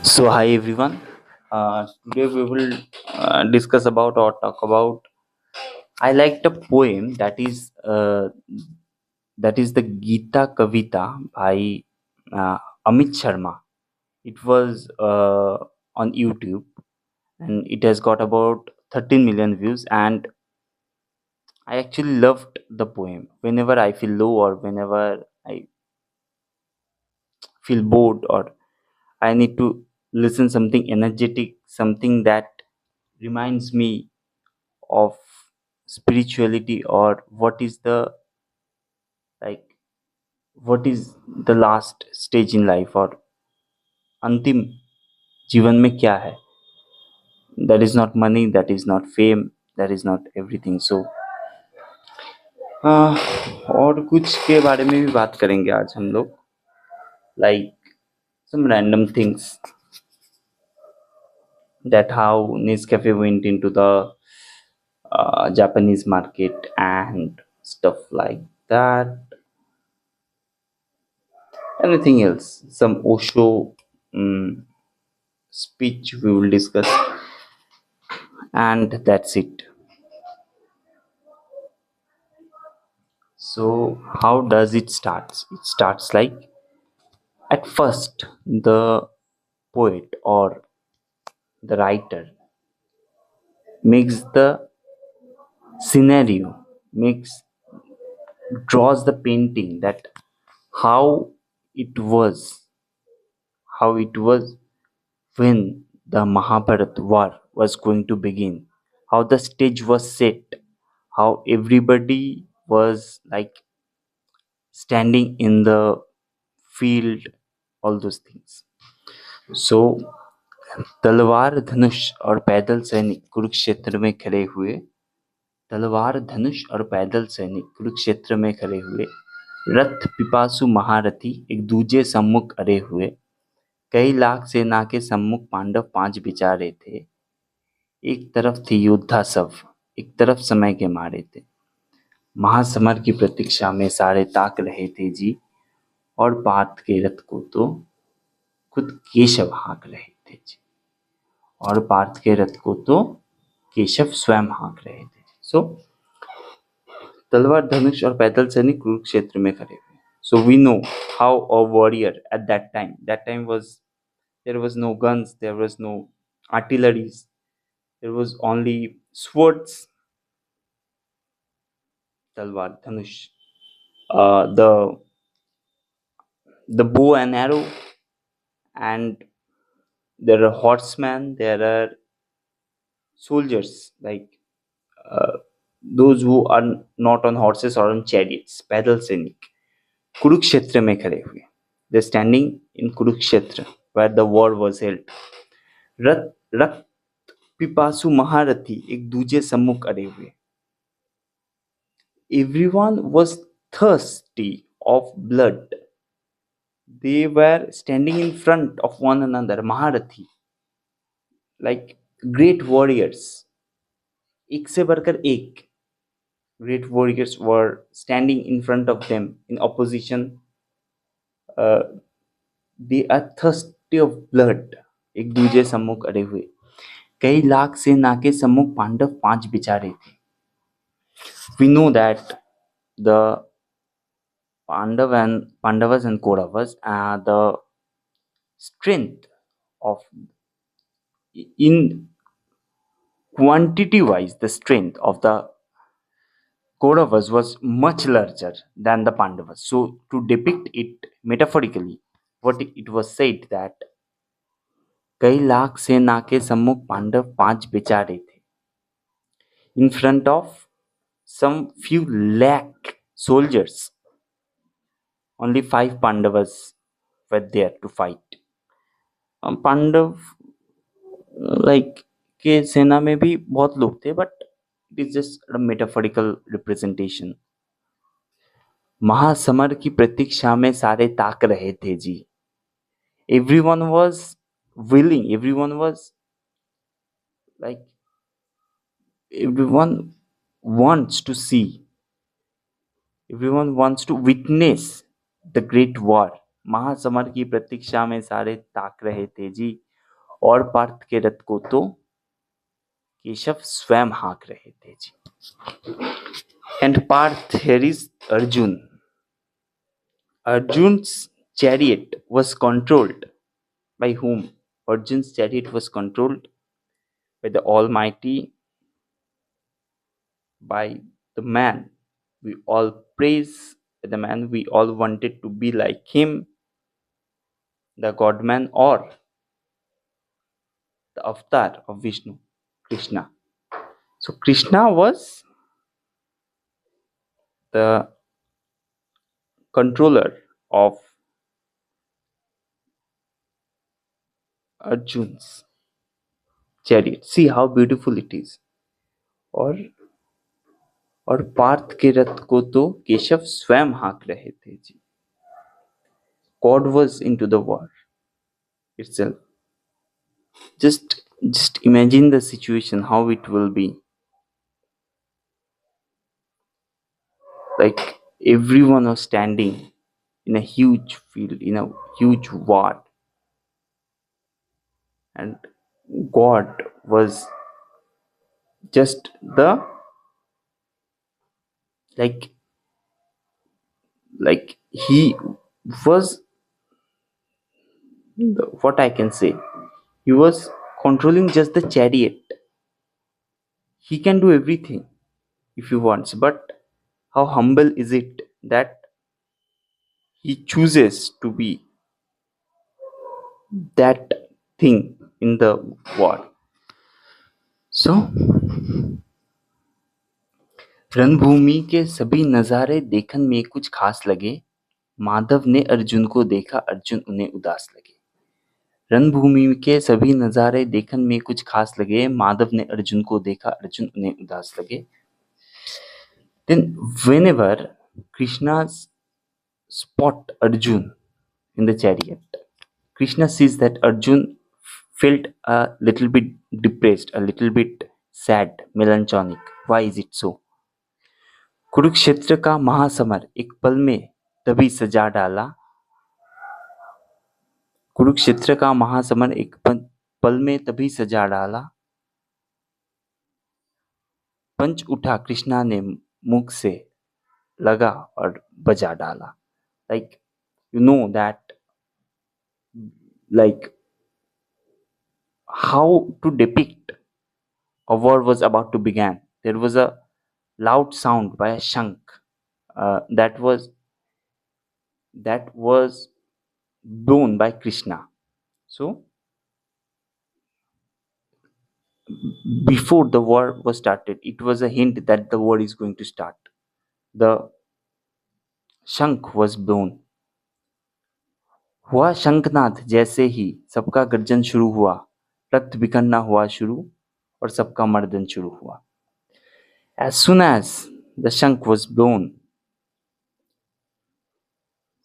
So hi everyone. Today we will discuss about or talk about. I liked a poem that is the Gita Kavita by Amit Sharma. It was on YouTube and it has got about 13 million views. And I actually loved the poem. Whenever I feel low or whenever I feel bored or I need to listen something energetic, something that reminds me of spirituality, or like what is the last stage in life, और अंतिम जीवन में क्या है. That is not money, that is not fame, that is not everything. So और कुछ के बारे में भी बात करेंगे आज हम लोग, like some random things, that how Nescafe went into the Japanese market and stuff like that. Anything else, some Osho um, speech we will discuss, and that's it. So how does it starts? It starts like, at first the poet or the writer makes the scenario, makes draws the painting, that how it was how it was when the Mahabharat war was going to begin, how the stage was set, how everybody was like standing in the field, all those things. So तलवार धनुष और पैदल सैनिक कुरुक्षेत्र में खड़े हुए, तलवार धनुष और पैदल सैनिक कुरुक्षेत्र में खड़े हुए, रथ पिपासु महारथी एक दूजे सम्मुख अरे हुए, कई लाख सेना के सम्मुख पांडव पांच बिचारे थे, एक तरफ थी योद्धा सब, एक तरफ समय के मारे थे, महासमर की प्रतीक्षा में सारे ताक रहे थे जी, और पार्थ के रथ को तो खुद केशव हाँक रहे थे जी, और पार्थ के रथ को तो केशव स्वयं हाँक रहे थे. सो तलवार धनुष और पैदल सैनिक कुरुक्षेत्र में खड़े हुए. So we know how a warrior at that time was, there was no guns, there was no artilleries, there was only swords, talwar dhanush, the bow and arrow, and there are horsemen, there are soldiers, like uh, those who are not on horses or on chariots, पैदल सैनिक कुरुक्षेत्र में खड़े हुए. They're standing in Kurukshetra where the war was held. रथ रक्त पिपासु महारथी एक दूजे सम्मुख अड़े हुए. Everyone was thirsty of blood. They were standing in front of one another. Maharathi, like great warriors, एक से बढ़कर एक. Great warriors were standing in front of them in opposition. Uh, they are thirsty of blood. एक दूजे सम्मुख अड़े हुए, कई लाख सेना के सम्मुख पांडव पांच बिचारे थे. We know that the Pandavas and Kauravas, the strength of, in quantity wise, the strength of the Kauravas was much larger than the Pandavas. So to depict it metaphorically, what it was said that कई लाख सेना के सम्मुख पांडव पांच बिचारे थे. In front of some few lakh soldiers, only 5 Pandavas were there to fight. Pandava like के सेना में भी बहुत लोग थे, but it is just metaphorical representation. महासमर की प्रतीक्षा में सारे ताक रहे थे जी. Everyone was willing, everyone was like, everyone wants to see, everyone wants to witness the great war. महासमर की प्रतीक्षा में सारे ताक रहे थे जी, और पार्थ के रथ को तो केशव स्वयं हाँक रहे थे जी. And Parth, here is Arjun. Arjun's chariot was controlled by whom? Arjun's chariot was controlled by the Almighty, by the man we all praise, the man we all wanted to be like him, the God man, or the avatar of Vishnu, Krishna. So, Krishna was the controller of Arjun's chariot. See how beautiful it is. और और पार्थ के रथ को तो केशव स्वयं हाँक रहे थे जी. God was into the war itself. Just imagine the situation, how it will be. Like everyone was standing in a huge field, in a huge war, and God was just the like he was what I can say. He was controlling just the chariot. He can do everything if he wants, but how humble is it that he chooses to be that thing in the war. So रणभूमि के सभी नजारे देखन में कुछ खास लगे, माधव ने अर्जुन को देखा, अर्जुन उन्हें उदास लगे. रणभूमि के सभी नजारे देखन में कुछ खास लगे, माधव ने अर्जुन को देखा, अर्जुन उन्हें उदास लगे. Then whenever Krishna spot Arjun in the chariot, Krishna sees that Arjun felt a little bit depressed, a little bit sad, melancholic. Why is it so? Kurukshetra का महासमर एक पल में तभी सजा डाला. कुरुक्षेत्र का महासमर एक पल में तभी सजा डाला. पंच उठा कृष्णा ने मुख से लगा और बजा डाला. Like you know that like how to depict a war was about to begin. There was a loud sound by a shank that was blown by Krishna. So before the war was started, it was a hint that the war is going to start. The शंख was blown. हुआ शंखनाद जैसे ही सबका गर्जन शुरू हुआ, रक्त बिखरना हुआ शुरू और सबका मर्दन शुरू हुआ. As soon as the shank was blown,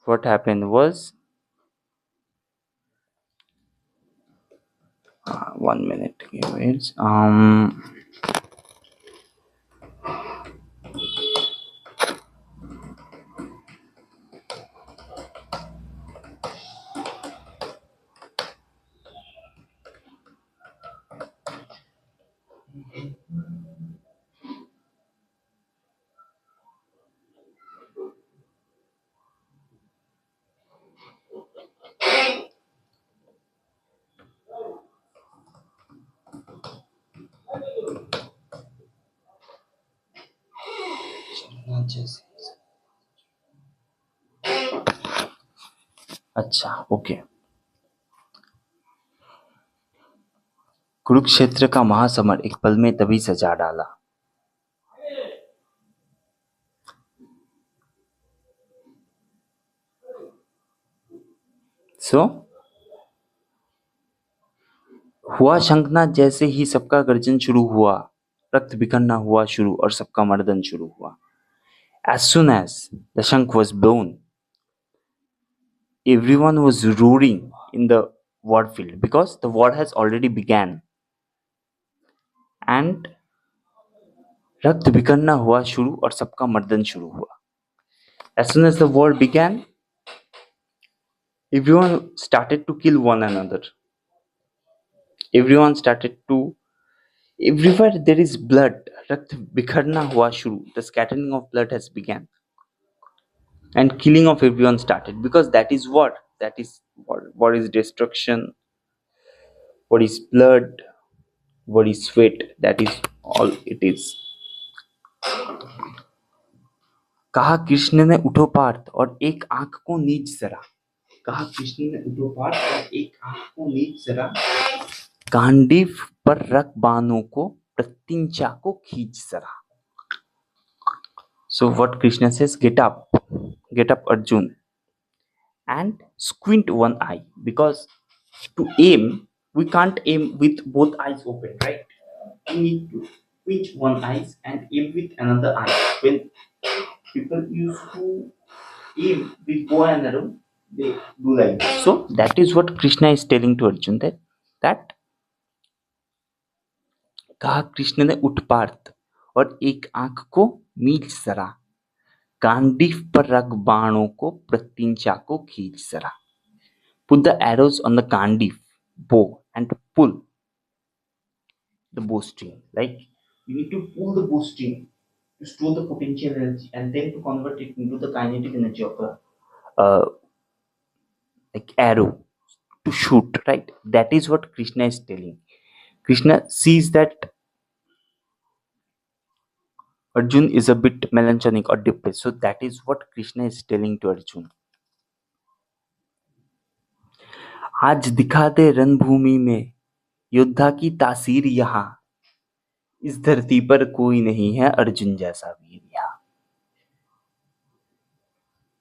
what happened was 1 minute. Wait. अच्छा, ओके. कुरुक्षेत्र का महासमर एक पल में तभी सजा डाला. सो हुआ शंखनाद जैसे ही सबका गर्जन शुरू हुआ, रक्त बिखरना हुआ शुरू और सबका मर्दन शुरू हुआ. As soon as the shank was blown, everyone was roaring in the war field because the war has already begun. And रक्त बिखरना हुआ शुरू और सबका मर्दन शुरू हुआ. As soon as the war began, everyone started to kill one another. Everyone started to everywhere there is blood. रक्त बिखरना हुआ शुरू. The scattering of blood has begun, and killing of everyone started, because what is destruction, what is blood, what is sweat. That is all it is. कहा कृष्ण ने उठो पार्थ और एक आंख को नीच जरा. कहा कृष्ण ने उठो पार्थ और एक आंख को नीच जरा. गांडीव पर रख बाणों को प्रत्यंचा को खींच जरा. So what Krishna says, get up Arjun, and squint one eye, because to aim we can't aim with both eyes open, right? We need to squint one eye and aim with another eye. When people used to aim with bow and arrow, they do like that. So that is what Krishna is telling to Arjun, that कहा कृष्ण ने उठ पार्थ और एक आंख को मीच जरा. गांडीव पर रख बाणों को प्रत्यंचा को खींच जरा. Put the arrows on the Gandiv bow and pull the bowstring. Like, you need to pull the bowstring to store the potential energy and then to convert it into the kinetic energy of the like arrow to shoot. Right. That is what Krishna is telling. Krishna sees that Arjun is a bit melancholic or depressed. So that is what Krishna is telling to Arjun. आज दिखा दे रणभूमि में योद्धा की तासीर यहाँ. इस धरती पर कोई नहीं है अर्जुन जैसा वीर यहाँ.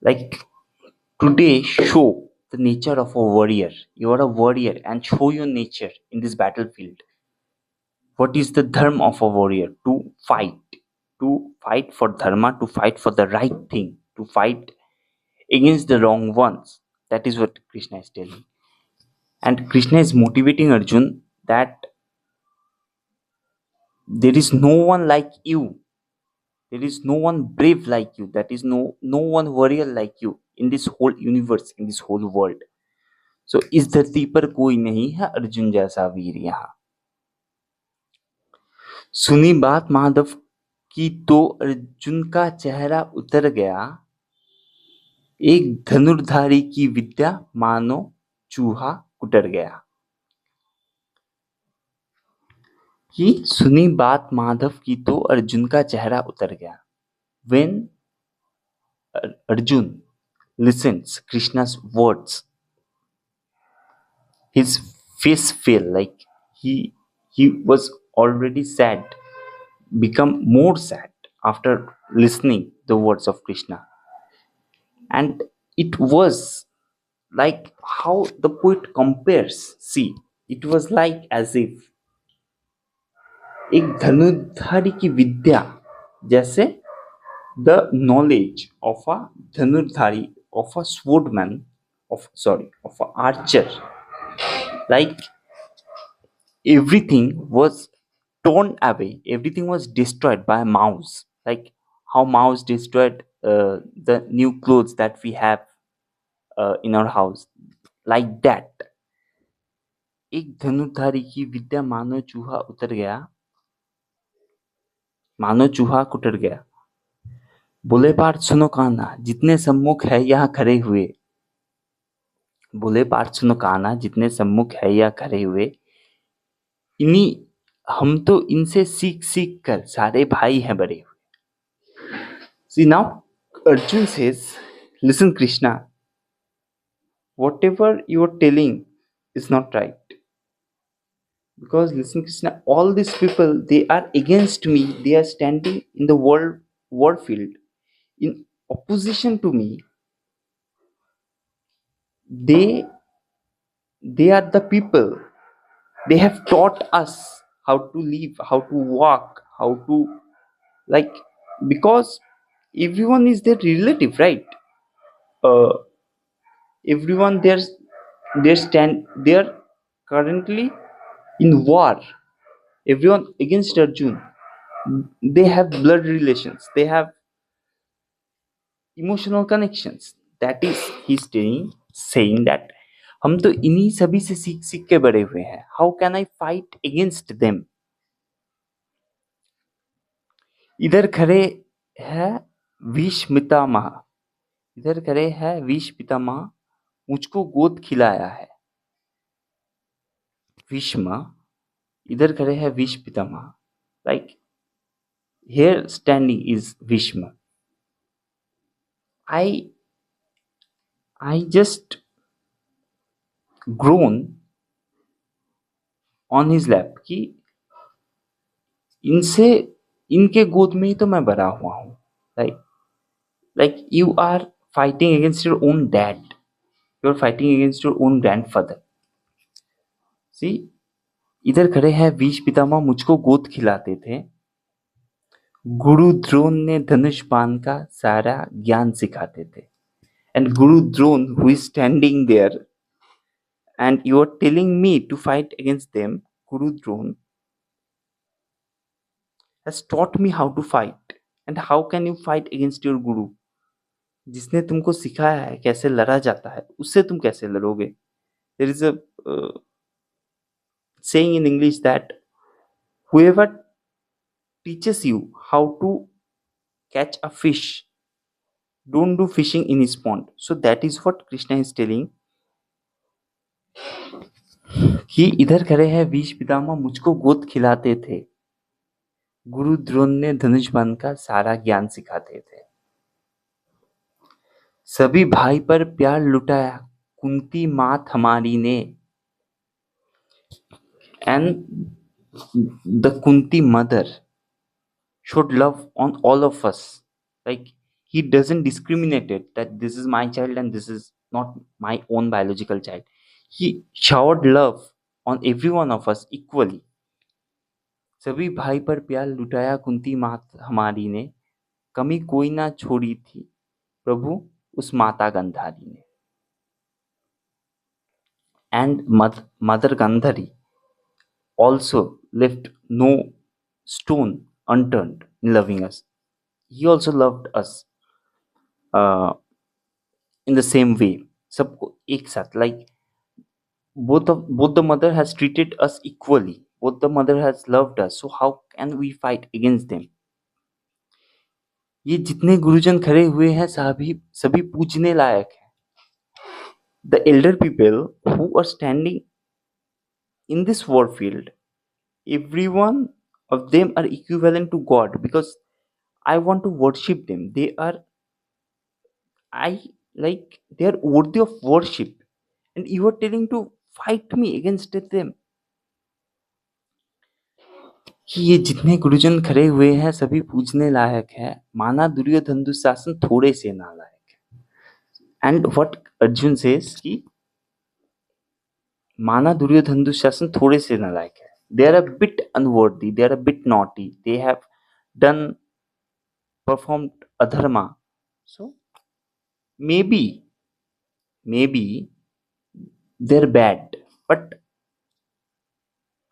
Like, today, show the nature of a warrior. You are a warrior and show your nature in this battlefield. What is the dharma of a warrior? To fight for dharma, to fight for the right thing, to fight against the wrong ones. That is what Krishna is telling. And Krishna is motivating Arjun that there is no one like you. There is no one brave like you. That is no one warrior like you in this whole universe, in this whole world. So इस धरती पर कोई नहीं है अर्जुन जैसा वीर यहाँ. सुनी बात माधव की तो अर्जुन का चेहरा उतर गया. एक धनुर्धारी की विद्या मानो चूहा कुटर गया. कि सुनी बात माधव की तो अर्जुन का चेहरा उतर गया. When Arjun listens Krishna's words, his face fell, like he was already sad, become more sad after listening the words of Krishna. And it was like how the poet compares. See, it was like as if एक धनुर्धारी की विद्या, जैसे the knowledge of a Dhanurdhari, of a swordman, of an archer, like everything was torn away, everything was destroyed by a mouse, like how mouse destroyed the new clothes that we have in our house, like that. एक धनुर्धारी की विद्या मानो चूहा उतर गया, मानो चूहा कुटर गया. बोले पार्थ सुनो कान्हा जितने सम्मुख है यहाँ खड़े हुए. बोले पार्थ सुनो कान्हा जितने सम्मुख है यहाँ खड़े हुए. इन्हीं हम तो इनसे सीख सीख कर सारे भाई हैं बड़े हुए. See, now Arjun says, listen Krishna, whatever you are telling is not right. Because listen Krishna, all these people, they are against me. They are standing in the war field in opposition to me. They are the people. They have taught us how to live, how to walk, how to, like, because everyone is their relative, right? Everyone they're currently in war. Everyone against Arjun. They have blood relations. They have emotional connections. That is, he's saying that हम तो इन्हीं सभी से सीख सीख के बड़े हुए हैं. How can I fight against them? इधर खड़े है विष पितामह. इधर खड़े है विष पितामह, मुझको गोद खिलाया है. भीष्म. इधर खड़े है Bhishma Pitamah. Like here standing is Bhishma. I just groan on his lap कि इनसे इनके गोद में ही तो मैं बड़ा हुआ हूँ. Like you are fighting against your own dad. You are fighting against your own grandfather. See, इधर खड़े हैं विष पितामह, मुझको गोद खिलाते थे. गुरु द्रोण ने धनुष बाण का सारा ज्ञान सिखाते थे. And Guru Drone, who is standing there, and you are telling me to fight against them, Guru Drone has taught me how to fight. And how can you fight against your Guru? जिसने तुमको सिखाया है कैसे लड़ा जाता है, उससे तुम कैसे लड़ोगे? There is a saying in English that whoever teaches you how to catch a fish, don't do fishing in his pond. So that is what Krishna is telling. कि इधर खड़े हैं विष पितामह, मुझको गोद खिलाते थे. गुरु द्रोण ने धनुष बाण का सारा ज्ञान सिखाते थे. सभी भाई पर प्यार लुटाया कुंती मात हमारी ने. And the Kunti mother showed love on all of us. Like he doesn't discriminate it that this is my child and this is not my own biological child. He showered love on every one of us equally. सभी भाई पर प्यार लुटाया कुंती मात हमारी ने, कमी कोई ना छोड़ी थी प्रभु उस माता गंधारी ने. And Mother Gandhari also left no stone unturned in loving us. He also loved us uh, in the same way. सबको एक साथ, like both the mother has treated us equally. Both the mother has loved us. So how can we fight against them? ये जितने गुरुजन खड़े हुए हैं सभी सभी पूजने लायक हैं. The elder people who are standing in this war field, every one of them are equivalent to God because I want to worship them. They are worthy of worship, and you are telling to fight me against them. कि ये जितने गुरुजन खड़े हुए हैं सभी पूजने लायक है, माना दुर्योधन दुशासन थोड़े से नालायक है. एंड व्हाट अर्जुन सेज कि माना दुर्योधन दुशासन थोड़े से नालायक है. They are a bit unworthy, they are a bit naughty, they have performed adharma. So maybe they're bad, but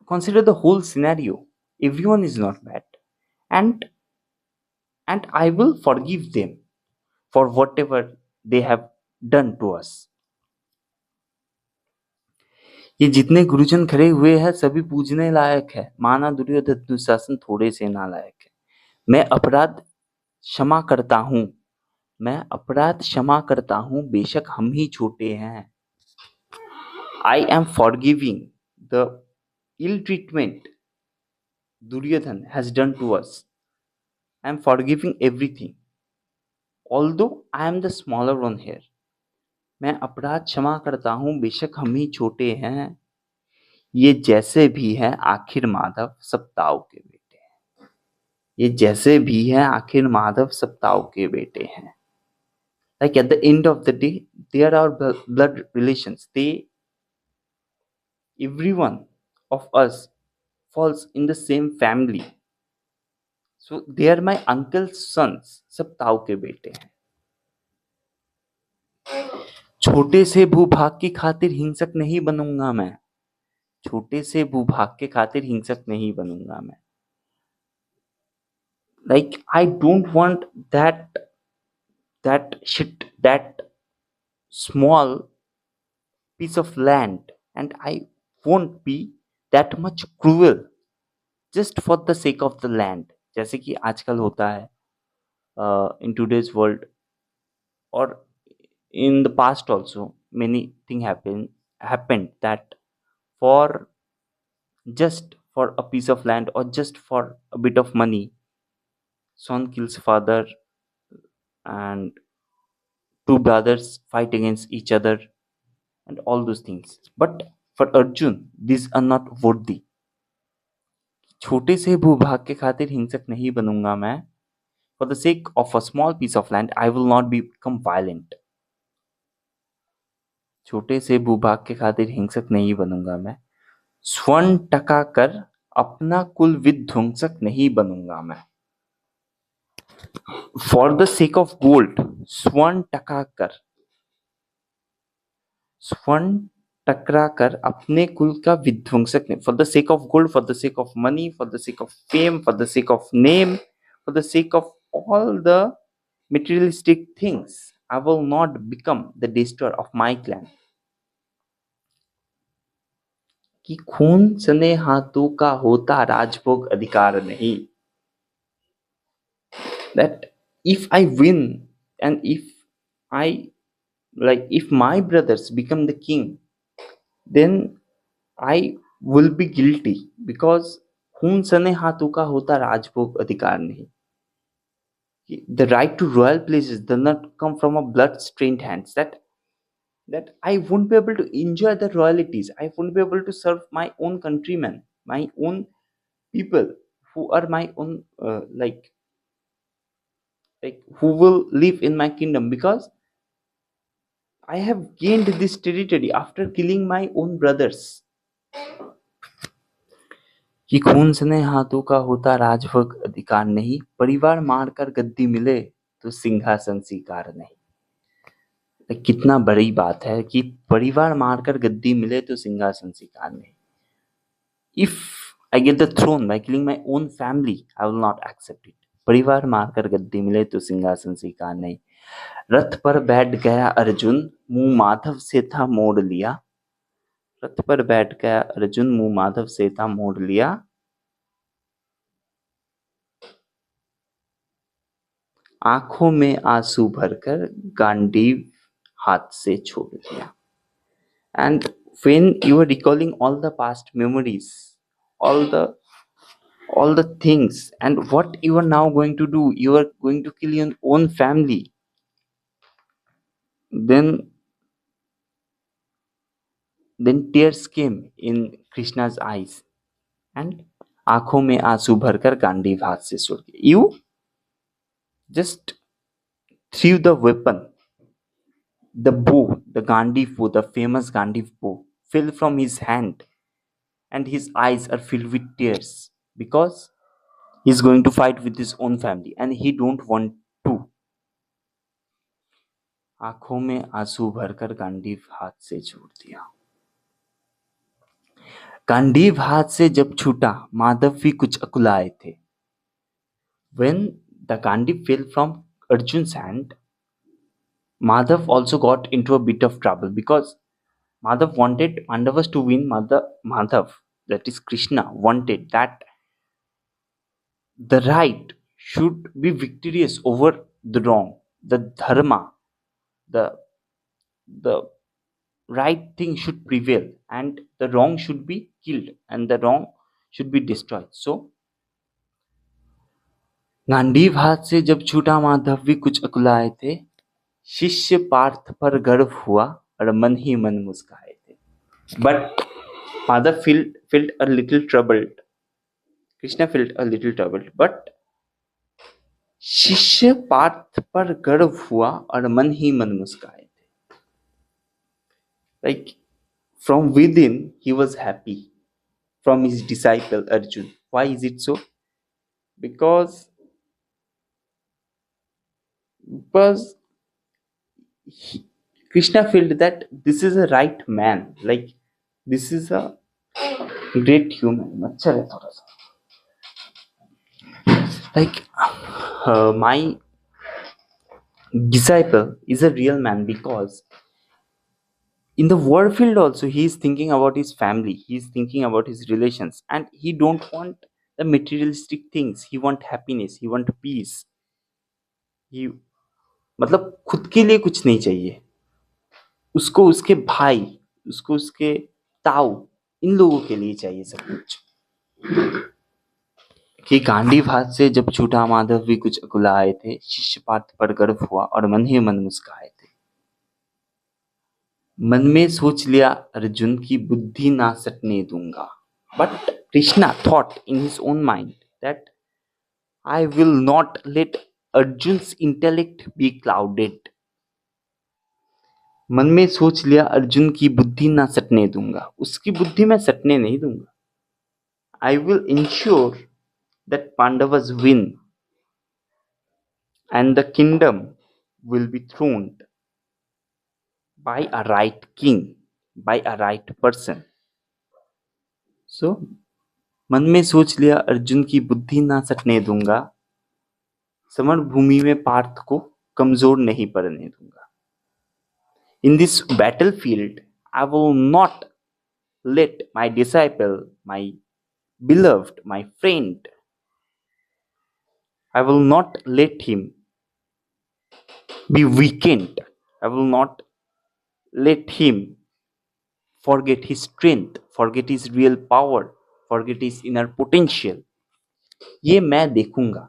consider the whole scenario. Everyone is not bad, and I will forgive them for whatever they have done to us. ये जितने गुरुजन खड़े हुए हैं सभी पूजने लायक है, माना दुर्योधन दुशासन थोड़े से नालायक है. मैं अपराध क्षमा करता हूँ, मैं अपराध क्षमा करता हूँ, बेशक हम ही छोटे हैं. I am forgiving the ill treatment Duryodhan has done to us. I am forgiving everything. Although I am the smaller one here. मैं अपराध क्षमा करता हूँ, बेशक हम ही छोटे हैं. ये जैसे भी हैं आखिर माधव सब ताऊ के बेटे हैं. ये जैसे भी हैं आखिर माधव सब ताऊ के बेटे हैं. Like at the end of the day, they are our blood relations. Everyone of us falls in the same family. So they are my uncle's sons. सब ताऊ के बेटे हैं. छोटे से भूभाग की खातिर हिंसक नहीं बनूंगा मैं. छोटे से भूभाग के खातिर हिंसक नहीं बनूंगा मैं. Like I don't want that shit, that small piece of land, and I won't be that much cruel just for the sake of the land, जैसे कि आजकल होता है in today's world, or in the past also many thing happened that for just for a piece of land or just for a bit of money, son kills father, and two brothers fight against each other, and all those things. But for Arjun, these are not worthy. छोटे से भूभाग के खातिर हिंसक नहीं बनूंगा मैं. For the sake of a small piece of land, I will not become violent. छोटे से भूभाग के खातिर हिंसक नहीं बनूंगा मैं. स्वर्ण टका कर अपना कुल विध्वंसक नहीं बनूंगा मैं. For the sake of gold, स्वर्ण टका कर, स्वर्ण टकरा कर अपने कुल का विध्वंसक नहीं. For the sake of gold, for the sake of money, for the sake of fame, for the sake of name, for the sake of all the materialistic things, I will not become the destroyer of my clan. कि खून सने हाथों का होता राजभोग अधिकार नहीं. That if I win, and if my brothers become the king, then I will be guilty, because खून सने हाथों का होता राजभोग अधिकार नहीं. The right to royal places does not come from a blood-stained hands. That I won't be able to enjoy the royalties. I won't be able to serve my own countrymen, my own people, who are my own who will live in my kingdom, because I have gained this territory after killing my own brothers. कि खून सने हाथों का होता राजभोग अधिकार नहीं, परिवार मारकर गद्दी मिले तो सिंहासन स्वीकार नहीं. कितना बड़ी बात है कि परिवार मारकर गद्दी मिले तो सिंहासन स्वीकार नहीं. If I get the throne by killing my own family, I will not accept it. परिवार मारकर गद्दी मिले तो सिंहासन स्वीकार नहीं. रथ पर बैठ गया अर्जुन, मुंह माधव से था मोड़ लिया. रथ पर बैठ गया अर्जुन, मुंह माधव से था मोड़ लिया. आंखों में आंसू भरकर गांडीव हाथ से छोड़ दिया. And when you are recalling all the past memories, all the things, and what you are now going to do, you are going to kill your own family. Then tears came in Krishna's eyes, and आंखों में आंसू भरकर गांडीव हाथ से छोड़ दिया. You just threw the weapon, the bow, the Gandiv bow, the famous Gandiv bow, fell from his hand, and his eyes are filled with tears, because he's going to fight with his own family and he don't want to. आंखों में आंसू भरकर गांडीव हाथ से छोड़ दिया. गांडीव हाथ से जब छूटा, माधव भी कुछ अकुलाए थे. When the Gandiv fell from Arjun's hand, Madhav also got into a bit of trouble, because Madhav wanted Pandavas to win. Madhav, that is Krishna, wanted that the right should be victorious over the wrong. The dharma, the right thing should prevail, and the wrong should be killed, and the wrong should be destroyed. So Gandiv हाथ से जब छूटा, माधव भी कुछ अकुलाए थे. शिष्य पार्थ पर गर्व हुआ और मन ही मन मुस्काए थे. But Madhav felt a little troubled. Krishna felt a little troubled. But शिष्य पार्थ पर गर्व हुआ और मन ही मन मुस्काए थे. Like from within, he was happy from his disciple Arjun. Why is it so? Because Krishna felt that this is a right man. Like this is a great human. मच्छर है थोड़ा सा. Like my disciple is a real man, because In the war field also, he is thinking about his family, he is thinking about his relations, and he don't want the materialistic things. He want happiness, he want peace. ही मतलब खुद के लिए कुछ नहीं चाहिए उसको, उसके भाई, उसको उसके ताऊ, इन लोगों के लिए चाहिए सब कुछ। कि गांडीव हाथ से जब छूटा माधव भी कुछ अकुलाए थे, शिष्य पार्थ पर गर्व हुआ और मन ही मन मुस्काए थे। मन में सोच लिया अर्जुन की बुद्धि ना सटने दूंगा, but Krishna thought in his own mind that I will not let Arjun's intellect be clouded. मन में सोच लिया अर्जुन की बुद्धि ना सटने दूंगा, उसकी बुद्धि मैं सटने नहीं दूंगा। I will ensure that Pandavas win and the kingdom will be throned by a right king, by a right person. So, मन में सोच लिया अर्जुन की बुद्धि ना सटने दूंगा, समर भूमि में पार्थ को कमजोर नहीं पड़ने दूंगा। In this battlefield, I will not let my disciple, my beloved, my friend, I will not let him be weakened. I will not let him forget his strength, forget his real power, forget his inner potential. ये मैं देखूंगा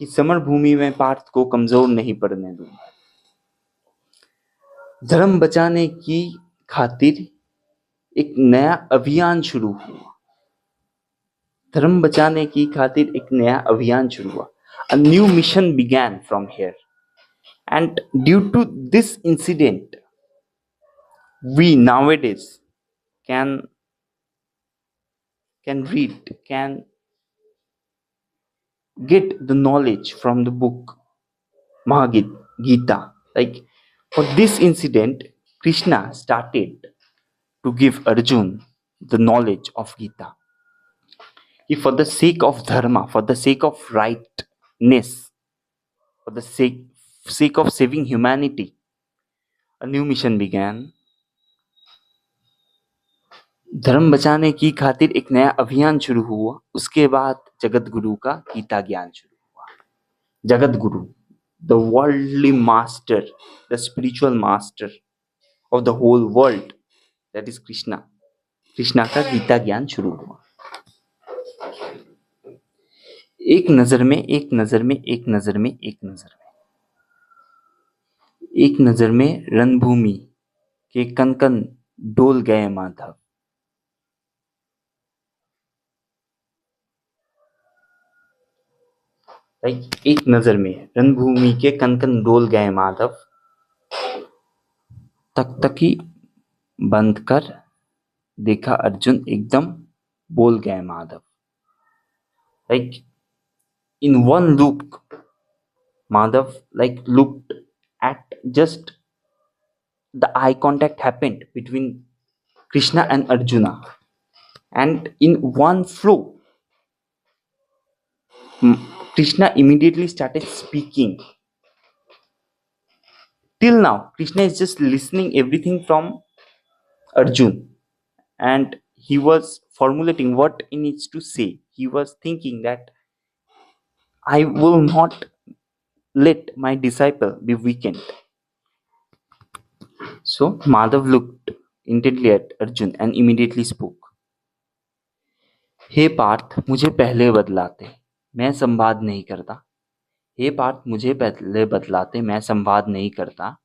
कि summer भूमि में पार्थ को कमजोर नहीं पड़ने दूंगा। धर्म बचाने की खातिर एक नया अभियान शुरू हुआ। धर्म बचाने की खातिर एक नया अभियान शुरू हुआ। A new mission began from here. And due to this incident, we nowadays can read, can get the knowledge from the book Bhagavad Gita. Like for this incident, Krishna started to give Arjun the knowledge of Gita. For the sake of dharma, for the sake of rightness, for the sake of saving humanity, a new mission began. धर्म बचाने की खातिर एक नया अभियान शुरू हुआ। उसके बाद जगत गुरु का गीता ज्ञान शुरू हुआ। Jagat Guru, the worldly master, the spiritual master of the whole world, that is Krishna. Krishna का गीता ज्ञान शुरू हुआ। एक नजर में, एक नजर में, एक नजर में, एक नजर में, एक नजर में रणभूमि के कन कन डोल गए माधव। एक नजर में रणभूमि के कन कन डोल गए माधव, तकतकी बंद कर देखा अर्जुन एकदम बोल गए Madhav. Like in one look, Madhav looked at just the eye contact happened between Krishna and Arjuna, and in one flow, Krishna immediately started speaking. Till now, Krishna is just listening everything from Arjun, and he was formulating what he needs to say. He was thinking that I will not let my disciple be weakened. So Madhav looked intently at Arjun and immediately spoke. हे पार्थ, मुझे पहले बतलाते, मैं संवाद नहीं करता। हे पार्थ, मुझे पहले बतलाते, मैं संवाद नहीं करता।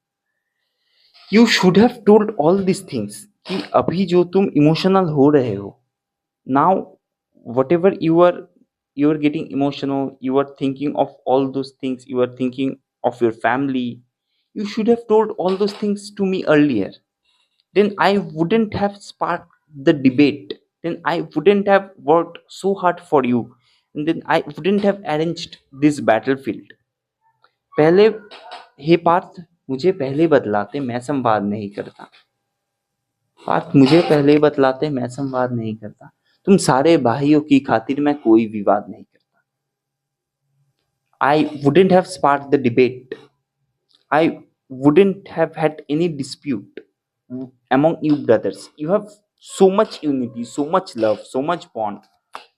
You should have told all these things कि अभी जो तुम इमोशनल हो रहे हो, now whatever you are getting emotional, you are thinking of all those things, you are thinking of your family, you should have told all those things to me earlier. Then I wouldn't have sparked the debate. Then I wouldn't have worked so hard for you. And then I wouldn't have arranged this battlefield. पहले, हे पार्थ, मुझे पहले बतलाते, मैं संवाद नहीं करता। पार्थ, मुझे पहले बतलाते, मैं संवाद नहीं करता। तुम सारे भाइयों की खातिर मैं कोई विवाद नहीं करता। I wouldn't have sparked the debate. I wouldn't have had any dispute among you brothers. You have so much unity, so much love, so much bond.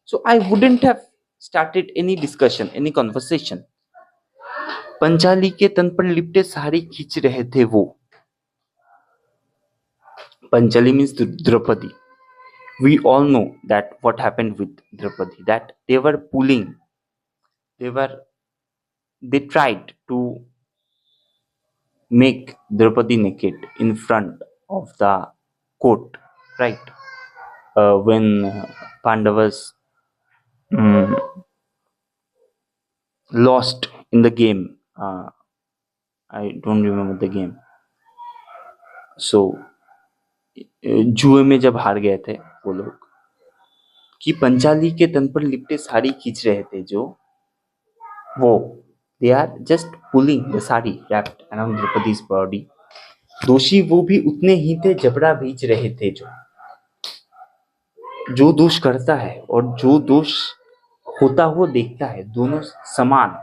So I wouldn't have started any discussion, any conversation. Panchali के तन पर लिपटे साड़ी खींच रहे थे वो. Panchali means Draupadi. We all know that what happened with Draupadi, that they were pulling, they were they tried to make Draupadi naked in front of the court, right? When Pandavas mm, lost in the game, I don't remember the game. So जुए में जब हार गए थे वो लोग, कि पंचाली के तन पर लिपटे साड़ी खींच रहे थे जो वो, they are just pulling the sari wrapped around Draupadi's body. दोषी वो भी उतने ही थे, जबड़ा भींच रहे थे जो दोष करता है और जो दोष होता हुआ देखता है, दोनों समान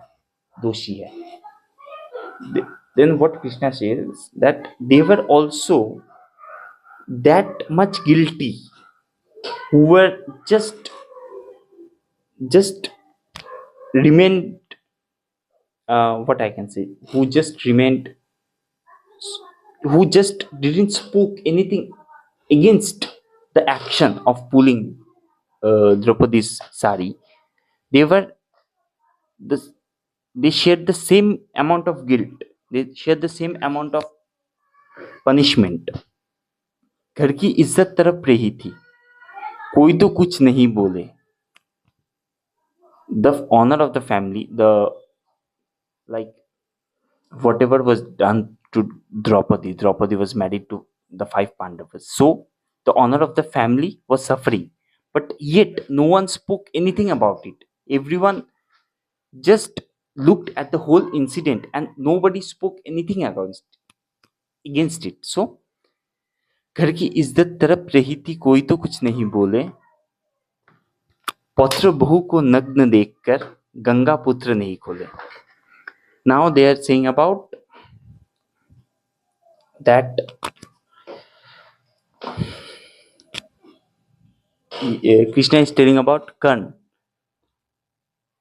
दोषी है. Then what Krishna says, that they were also that much guilty, who were just remained, what I can say, who just remained, who just didn't spoke anything against the action of pulling Draupadi's sari. They were the they shared the same amount of guilt. They shared the same amount of punishment. घर की इज्जत तरफ रही थी, कोई तो कुछ नहीं बोले. The honor of the family, like whatever was done to Draupadi was married to the 5 Pandavas. So the honor of the family was suffering, but yet no one spoke anything about it. Everyone just looked at the whole incident and nobody spoke anything against it. So घर की इज्जत तरफ रही थी, कोई तो कुछ नहीं बोले. पौत्र बहू को नग्न देखकर गंगा पुत्र नहीं खोले. Now they are saying about that Krishna is telling about Karn.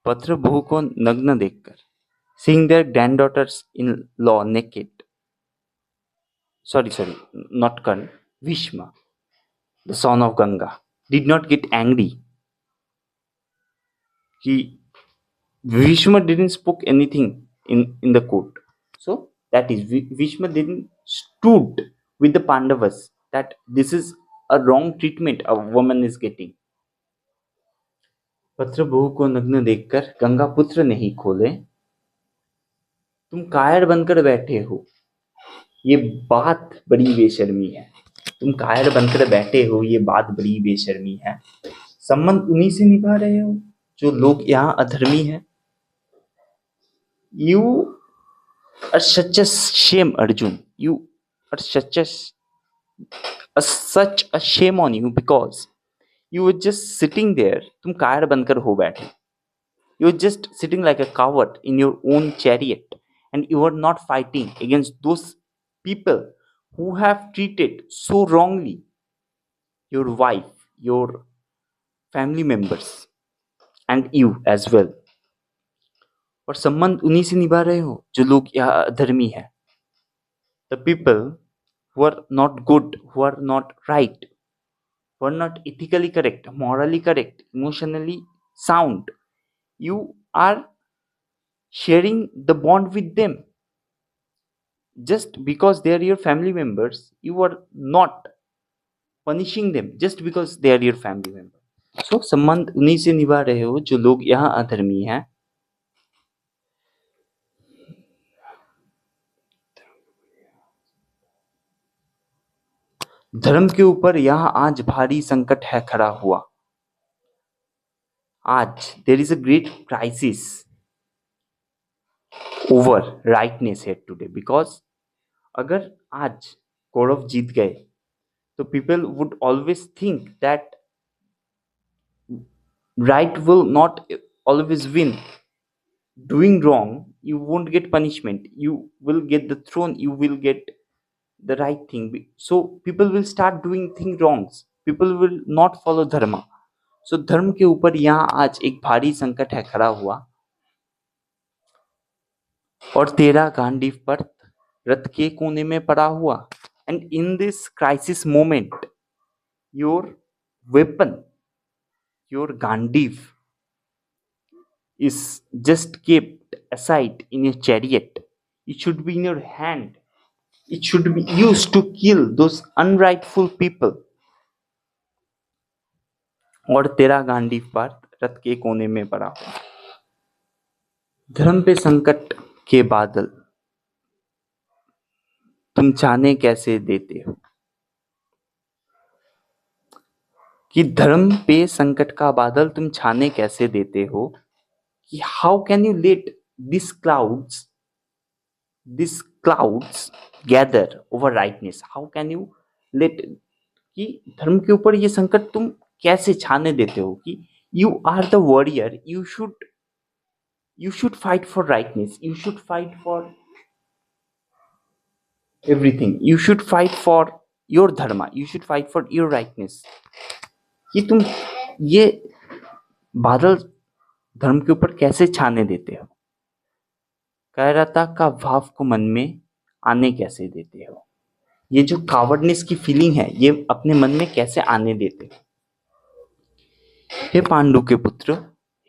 पत्र बहू को नग्न देखकर, seeing their granddaughters in law naked. Sorry, not Karn. Bhishma, the son of Ganga, did not get angry. Bhishma didn't spoke anything in the court. So that is, Bhishma didn't stood with the Pandavas that this is a wrong treatment a woman is getting. पत्र बहू को नग्न देखकर गंगा पुत्र नहीं खोले. तुम कायर बनकर बैठे हो, ये बात बड़ी बेशर्मी है. तुम कायर बनकर बैठे हो, ये बात बड़ी बेशर्मी है. संबंध उन्हीं से निभा रहे हो जो लोग यहाँ अधर्मी हैं. You are such a shame, Arjun. You are such a shame on you, because you were just sitting there. तुम कायर बनकर हो बैठे. You were just sitting like a coward in your own chariot, and you were not fighting against those people who have treated so wrongly your wife, your family members, and you as well. और संबंध उन्हीं से निभा रहे हो जो लोग यहाँ अधर्मी है. The people who are not good, who are not right, who are not ethically correct, morally correct, emotionally sound, you are sharing the bond with them. Just because they are your family members, you are not punishing them just because they are your family members. So संबंध उन्हीं से निभा रहे हो जो लोग यहाँ अधर्मी हैं. धर्म के ऊपर यहाँ आज भारी संकट है खड़ा हुआ. आज there is a great crisis over rightness here today, because अगर आज कौरव जीत गए तो people would always think that right will not always win. Doing wrong, you won't get punishment. You will get the throne. You will get the right thing. So people will start doing things wrongs. People will not follow dharma. So धर्म के ऊपर यहाँ आज एक भारी संकट है खड़ा हुआ, और तेरा गांडीव पर रथ के कोने में पड़ा हुआ. And in this crisis moment, your weapon, your gandiv, is just kept aside in your chariot. It should be in your hand. It should be used to kill those unrightful people. और तेरा गांडीव पर रथ के कोने में पड़ा हुआ. धर्म पे संकट के बादल तुम छाने कैसे देते हो? कि धर्म पे संकट का बादल तुम छाने कैसे देते हो? कि how can you let this clouds gather over rightness? How can you let, कि धर्म के ऊपर ये संकट तुम कैसे छाने देते हो? कि you are the warrior, you should fight for righteousness, you should fight for everything, you should fight for your dharma, you should fight for your rightness. कि तुम ये बादल धर्म के ऊपर कैसे छाने देते हो? कायरता का भाव को मन में आने कैसे देते हो? ये जो कावर्डनेस की फीलिंग है, ये अपने मन में कैसे आने देते हो? हे पांडु के पुत्र,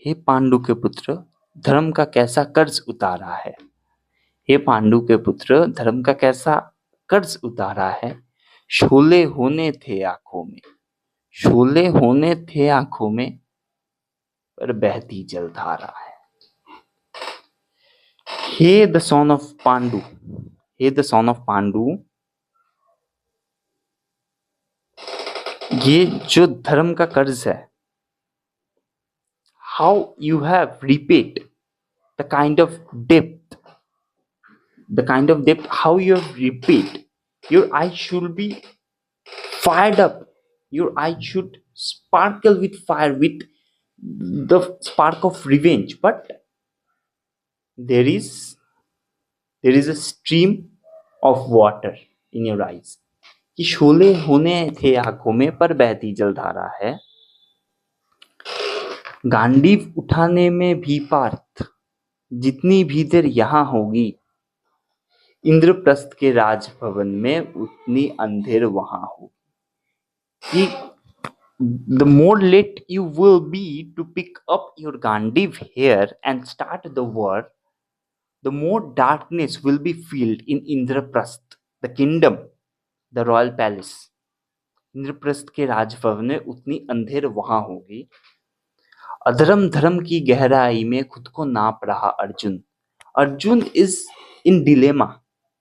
हे पांडु के पुत्र, धर्म का कैसा कर्ज उतारा है? हे पांडु के पुत्र, धर्म का कैसा कर्ज उतारा है? शोले होने थे आंखों में, शोले होने थे आंखों में, पर बहती जलधारा है. हे द सन ऑफ पांडु, हे द सन ऑफ पांडु, ये जो धर्म का कर्ज है, how you have repaid the kind of depth, the kind of depth, how you have repaid. Your eyes should be fired up, your eyes should sparkle with fire, with the spark of revenge, but there is a stream of water in your eyes. कि शोले होने थे आंखों में, पर बहती जलधारा है. गांडीव उठाने में भी पार्थ, जितनी भी देर यहाँ होगी, इंद्रप्रस्थ के राजभवन में उतनी अंधेर वहां होगी. The more late you will be to pick up your Gandiv here and start the war, the more darkness will be filled in Indraprasth, the kingdom, the royal palace. Indraprastha के राजभवन में उतनी अंधेर वहां होगी. अधर्म धर्म की गहराई में खुद को नाप रहा Arjun. Arjun is in dilemma.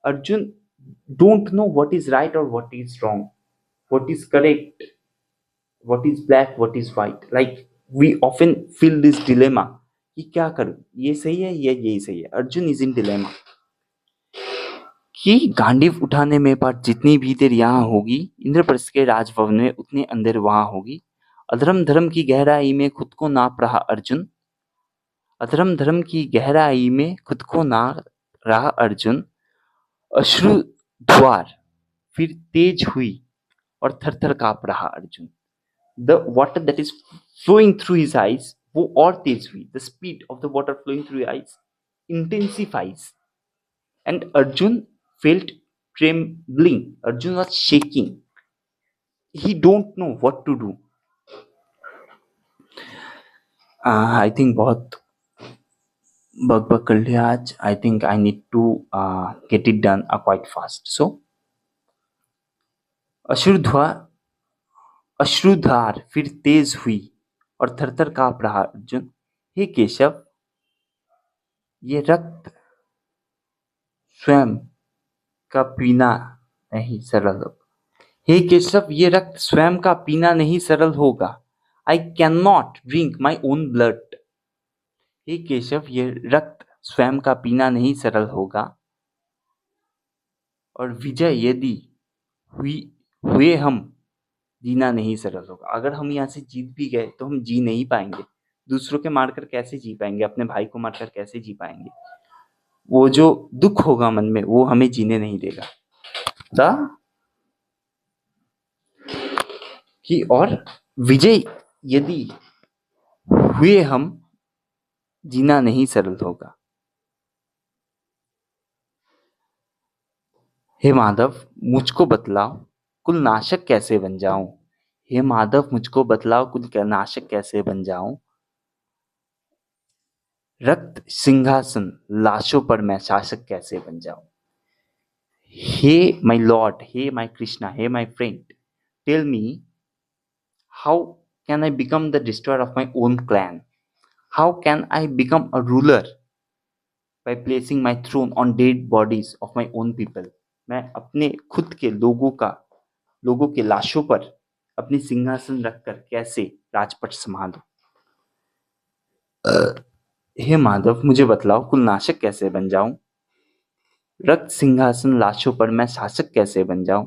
Arjun don't know what is right or what is wrong, what is correct, what is black, what is white. Like we often feel this dilemma कि क्या करूं, ये सही है या यही सही है. अर्जुन इज इन डिलेमा कि गांडीव उठाने में पर जितनी भी देर यहाँ होगी, इंद्रप्रस्थ के राजभवन में उतनी अंधेर वहां होगी. अधर्म धर्म की गहराई में खुद को नाप रहा अर्जुन, अधर्म धर्म की गहराई में खुद को नाप रहा अर्जुन. अश्रु द्वार फिर तेज हुई और थर-थर कांप रहा Arjun. The water that is flowing through his eyes, वो और तेज हुई. The speed of the water flowing through his eyes intensifies, and Arjun felt trembling. Arjun was shaking. He don't know what to do. I think बहुत बक कर लिया आज. I think I need to get it done quite fast. So अश्रुधार फिर तेज हुई और थरथर कांप रहा अर्जुन. हे केशव, ये रक्त स्वयं का पीना नहीं सरल होगा. हे केशव, ये रक्त स्वयं का पीना नहीं सरल होगा. I cannot drink my own blood. हे केशव, ये रक्त स्वयं का पीना नहीं सरल होगा. और विजय यदि हुए हम, जीना नहीं सरल होगा. अगर हम यहाँ से जीत भी गए तो हम जी नहीं पाएंगे. दूसरों के मारकर कैसे जी पाएंगे? अपने भाई को मारकर कैसे जी पाएंगे? वो जो दुख होगा मन में, वो हमें जीने नहीं देगा. द कि और विजय यदि हुए हम, जीना नहीं सरल होगा। हे माधव मुझको बतलाओ कुल नाशक कैसे बन जाऊं। हे माधव मुझको बतलाओ कुल नाशक कैसे बन जाऊं। रक्त सिंहासन लाशों पर मैं शासक कैसे बन जाऊं। हे माय लॉर्ड, हे माय कृष्णा, हे my friend, tell me how can I become the destroyer of my own clan? How can I become a ruler by placing my throne on dead bodies of my own people? मैं अपने खुद के लोगों के लाशों पर अपनी सिंहासन रखकर कैसे राजपट संभालूं। हे माधव मुझे बतलाओ कुल नाशक कैसे बन जाऊं। रक्त सिंहासन लाशों पर मैं शासक कैसे बन जाऊं।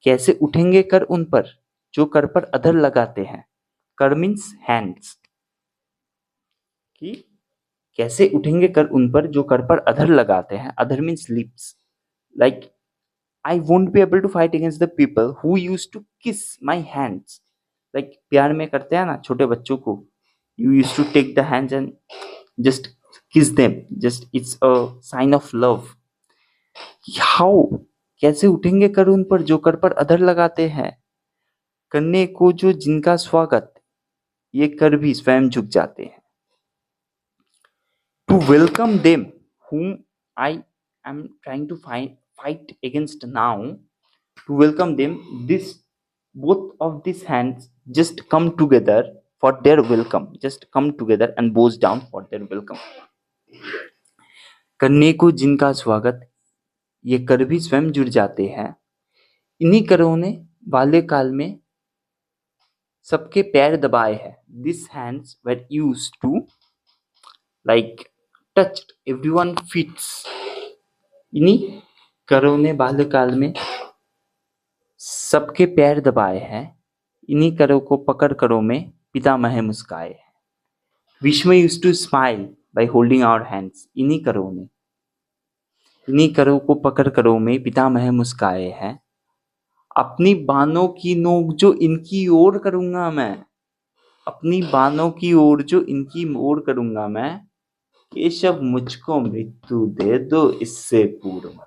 कैसे उठेंगे कर उन पर जो कर पर अधर लगाते हैं। कर मीन्स हैंड्स। कि कैसे उठेंगे कर उन पर जो कर पर अधर लगाते हैं। अधर means lips. Like I won't be able to fight against the people who use to kiss my hands. Like प्यार में करते हैं ना छोटे बच्चों को, you use to take the hands and just kiss them, just it's a sign of love. How कैसे उठेंगे कर उन पर जो कर पर अधर लगाते हैं। करने को जो जिनका स्वागत ये कर भी स्वयं झुक जाते हैं। To welcome them whom I am trying to fight against now, to welcome them, this both of these hands just come together for their welcome, just come together and bows down for their welcome। करने को जिनका स्वागत ये कर भी स्वयं जुड़ जाते हैं। इन्हीं करों ने वाले काल में सबके पैर दबाए हैं। These hands were used to like touched everyone feet। इन्हीं करों ने बाल्यकाल में सबके पैर दबाए हैं। इन्हीं करों को पकड़ करों में पितामह मुस्काए हैं। विश्व used to smile by holding our hands. इन्हीं करों को पकड़ करों में पितामह मुस्काए हैं। अपनी बानों की नोक जो इनकी ओर करूंगा मैं, अपनी बानों की ओर जो इनकी ओर करूंगा मैं। केशव मुझको मृत्यु दे दो इससे पूर्व।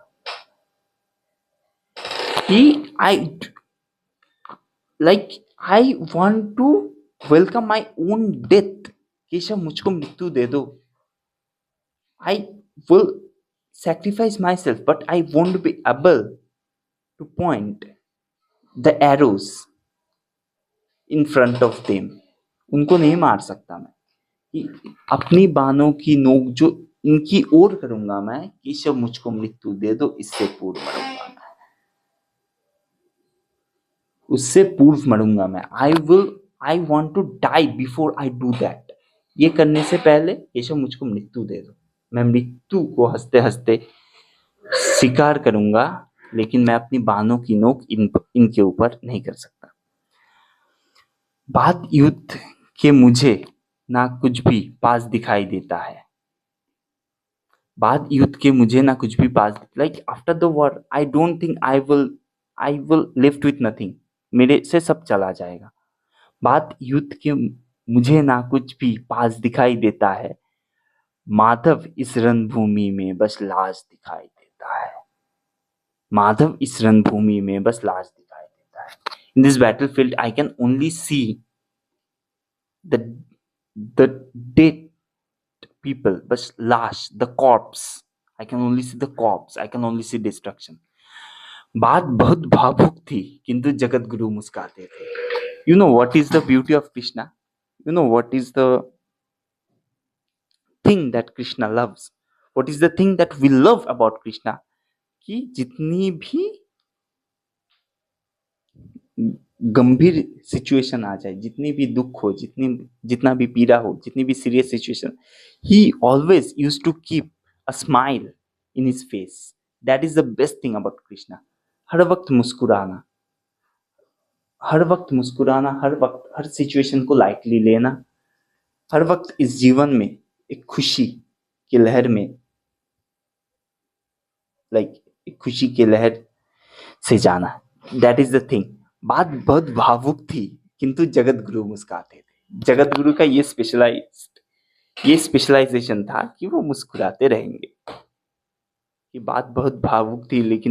I want to welcome my own death। Keshav मुझको मृत्यु दे दो। I will sacrifice myself but I won't be able to point the arrows in front of them। उनको नहीं मार सकता मैं। कि अपनी बानों की नोक जो इनकी ओर करूंगा मैं। केशव मुझको मृत्यु दे दो इससे पूर्व मरूंगा मैं, उससे पूर्व मरूंगा मैं। I want to die before I do that. ये करने से पहले केशव मुझको मृत्यु दे दो। मैं मृत्यु को हंसते हंसते स्वीकार करूंगा, लेकिन मैं अपनी बानों की नोक इनके ऊपर नहीं कर सकता। बात युद्ध के मुझे ना कुछ भी पास दिखाई देता है। बात युद्ध के मुझे ना कुछ भी पास, like after the war I don't think I will lift with nothing. मेरे से सब चला जाएगा। बात युद्ध के मुझे ना कुछ भी पास दिखाई देता है। माधव इस रणभूमि में बस लाश दिखाई देता है। माधव इस रणभूमि में बस लाश दिखाई देता है। In this battlefield I can only see the dead people, बस लाश, the corpse. I can only see the corpse, I can only see destruction. बात बहुत भावुक थी किंतु जगत गुरु मुस्काते थे। You know what is the beauty of Krishna? You know what is the thing that Krishna loves? What is the thing that we love about Krishna? कि जितनी भी गंभीर सिचुएशन आ जाए, जितनी भी दुख हो, जितना भी पीड़ा हो, जितनी भी serious situation, he always used to keep a smile in his face। That is the best thing about Krishna। हर वक्त मुस्कुराना, हर वक्त हर सिचुएशन को लाइटली लेना, हर वक्त इस जीवन में एक खुशी की लहर में, एक खुशी की लहर से जाना। That is the thing. बात बहुत भावुक थी, किंतु जगत गुरु मुस्कुराते थे। जगत गुरु का ये स्पेशलाइजेशन था कि वो मुस्कुराते रहेंगे। ये बात बहुत भावुक थी, लेकिन